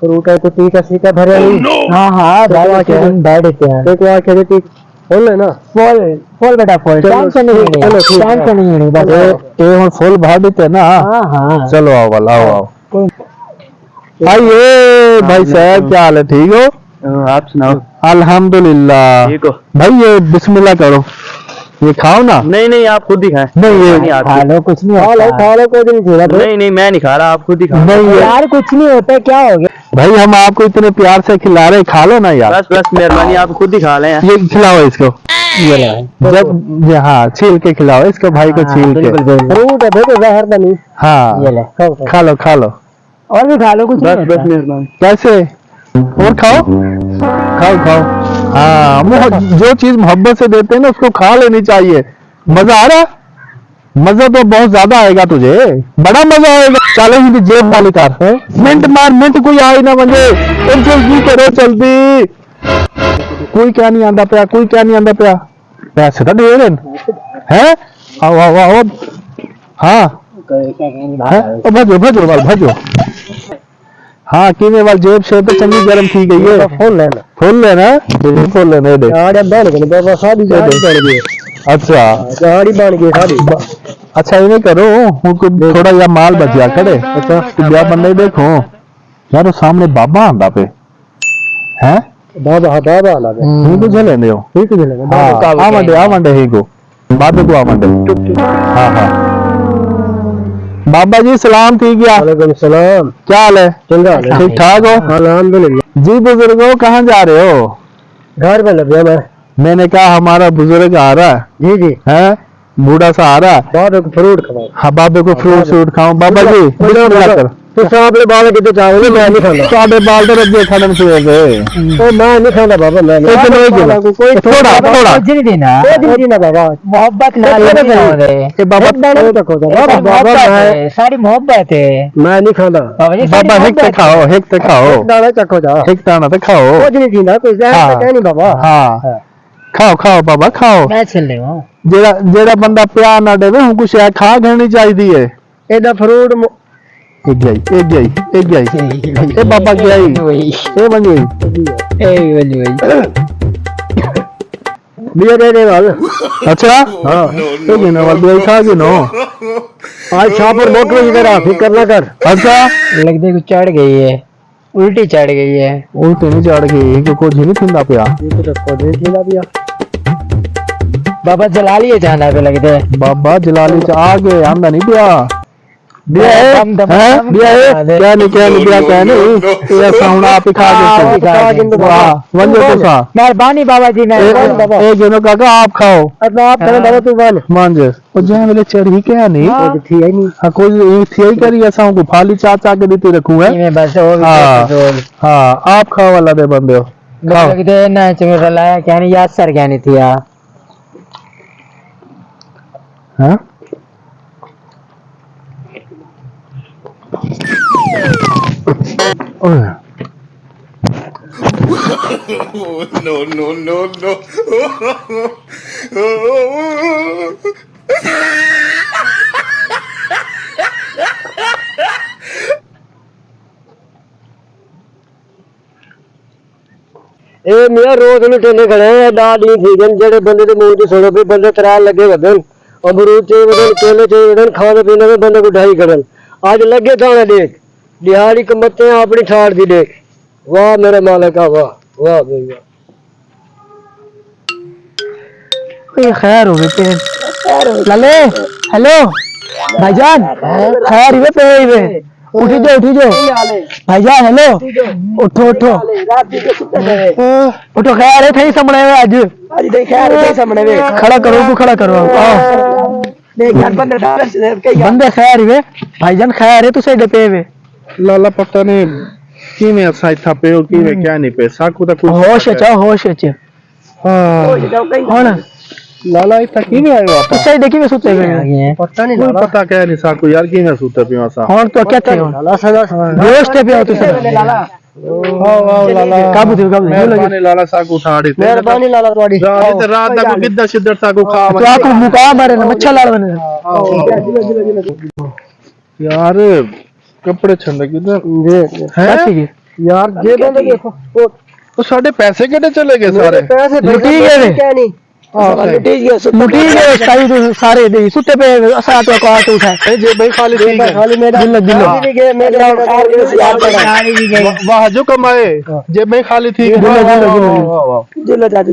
Fruit है तो टीका सीका भरे नहीं। हाँ हाँ बैठ देते हैं। देखो आके दे टीक फुल है ना। फुल फुल बेटा फुल। टेंशन नहीं लेनी, टेंशन नहीं लेनी बस। ये हम फुल भर देते हैं ना। हाँ हाँ चलो आओ वाला आओ आइए भाई साहब, क्या हाल है? ठीक हो? आप सुनाओ। अल्हम्दुलिल्लाह। ठीक हो भाई ये बिस्मिल्लाह करो, ये खाओ ना। नहीं नहीं आप खुद ही खाएं। नहीं ये खा लो, कुछ नहीं होता। खा लो कोई नहीं। नहीं नहीं मैं नहीं खा रहा, आप खुद ही खाओ। नहीं यार कुछ नहीं होता, क्या हो गया भाई, हम आपको इतने प्यार से खिला रहे, खा लो ना यार। बस बस मेहरबानी, आप खुद ही खा लें। ये खिलाओ इसको, ये ले जब हाँ छील के खिलाओ इसको भाई को, छील के। फ्रूट है देखो, जहर तो नहीं। हाँ ये ले खा लो खा लो, और भी खा लो, कुछ नहीं बस होता। बस मेहरबानी। कैसे और खाओ खाओ खाओ। हाँ जो चीज मोहब्बत से देते हैं ना उसको खा लेनी चाहिए। मजा आ रहा? मजा तो बहुत ज्यादा आएगा तुझे, बड़ा मजा आएगा। चलो ही जेब वाली कार मिनट मार, मिनट कोई आई ना मुझे, जल्दी करो जल्दी। कोई क्या नहीं आंदा पिया, कोई क्या नहीं आंदा पिया। पैसे तो दे रहे हैं। आओ आओ आओ। हाँ भजो भजो वाल भजो। हाँ कीने वाल जेब से तो चंगी गर्म की गई है। फुल है ना। फुल लेना, फुल लेने दे। गाड़ी बन गई बाबा, शादी बन गई। अच्छा गाड़ी बन गई शादी। अच्छा इन्हें करो, उनको थोड़ा या माल बच जा करे। अच्छा ब्याह बंदे देखो यार, वो सामने बाबा आंदा पे हैं। बाबा बाबा आला है। इनको चले दो। ठीक है ना। हाँ आवंडे ही को बाबे को आवंडे। हाँ हाँ बाबा जी सलाम, ठीक है? वालेकुम सलाम। क्या हाल है? चंगा हाल है। ठीक ठाक हो? अल्हम्दुलिल्लाह। जी बुजुर्गो कहाँ जा रहे हो? घर पे लगे मैं। मैंने कहा हमारा बुजुर्ग आ रहा है। जी जी। है बूढ़ा सा आ रहा है। बाबे को फ्रूट खवाओ। हाँ बाबे को फ्रूट फ्रूट खाओ। बाबा जी बिस्मिल्लाह कर। तो साहब बाल कितने चाहोगे? मैं नहीं खाता। साढ़े बाल तो रखे खड़न से तो मैं नहीं खाता बाबा। मैं कोई थोड़ा थोड़ा कुछ नहीं देना, नहीं ना बाबा। मोहब्बत ना बाबा सारी मोहब्बत है। मैं नहीं खाता बाबा। हिकते खाओ हिकते खाओ, दाना चखो जा। हिकता ना तो खाओ। कुछ नहीं जीना, कोई जहर तो नहीं बाबा। हाँ खाओ खाओ बाबा खाओ। मैं चल रही हूँ। जेड़ा बंदा प्यार ना देवे हमको शायद खा घेनी चाहिए। एदा फ्रूट एक गई ए बाबा गई ए बन गई बिया दे वाल। अच्छा हाँ तो गिनो वाल बिया खा गिनो। आज छापर मोटर की तरह फिक्र ना कर। अच्छा लगते कुछ चढ़ गई है, उल्टी चढ़ गई है। उल्टी नहीं चढ़ गई कि कुछ नहीं थिंदा पिया। बाबा जला लिए जाना पे लगते। बाबा जलाली आगे आंदा नहीं पिया। बिया है बिया है क्या नहीं बिया क्या नहीं ये साउंड आप ही खा देते। वाह वंजो तो सा मेहरबानी बाबा जी ने। एक गिनो काका आप खाओ। आप करे बाबा तू बन मांझ ओ जे वेले चढ़ी क्या नहीं थी ही नहीं। हां कोई थी ही करी ऐसा को फाली चाचा के देती रखूं है। मैं बस वो हां आप खाओ वाला दे बंदे हो खाओ। लगते ना चमेरा लाया क्या नहीं, याद सर क्या नहीं थी यार। हां no. ए मियां रोज ਨੂੰ ਟੇਲੇ ਖੜੇ ਦਾੜੀ ਸੀਜਨ ਜਿਹੜੇ ਬੰਦੇ ਦੇ ਮੂੰਹ 'ਚ ਸੁਣੋ ਵੀ ਬੰਦੇ ਤਰਾ ਲੱਗੇ ਵਧਣ ਅਮਰੂਦ ਤੇ ਵਧਣ ਕੇਲੇ ਤੇ ਵਧਣ ਖਾਣੇ ਪੀਣੇ में ਬੰਦੇ को ढाई करन आज लगे दाने देख दिहाड़ी कमते हैं अपनी ठाड़ दी देख। वाह मेरे मालिक वाह वाह भैया। खैर हो गए लाले। हेलो भाईजान, खैर हुए पे हुए उठी जाओ भाईजान। हेलो उठो उठो खैर है थे सामने आज खैर थे सामने खड़ा करो बंदे खैर हुए भाईजान। खैर है तुसे डे पे हुए लाला पता नहीं की में साइड था पे की में क्या नहीं पे साकू तक होश है हां लाला इतना की में आयो आप तुसे देखी में सुते हुए पता नहीं कोई पता क्या नहीं साकू यार की में सुते पियो सा। और तो क्या थे लाला सदा दोस्त पे हो तुसे लाला लाला काबू मेहरबानी लाला साकू ठाड़ी मेहरबानी लाला तोड़ी रात तक किद्दा शिद्दत साकू खा तो आपको मुका मारे ना मच्छा लाल बने यार कपड़े छंद किधर है यार ये बंदे देखो तो साढ़े पैसे कितने चले गए सारे? पैसे लुटी गए। क्या नहीं लुटी गए लुटी गए सारी तो सारे दे सुते पे असा तो काट उठा नहीं जे भाई खाली ठीक है खाली मेरा दिल दिल भी गए मेरे याद पड़ा वहाँ जो कमाए जे भाई खाली ठीक है। दिल दिल वाह, वाह, वाह। दिल चाची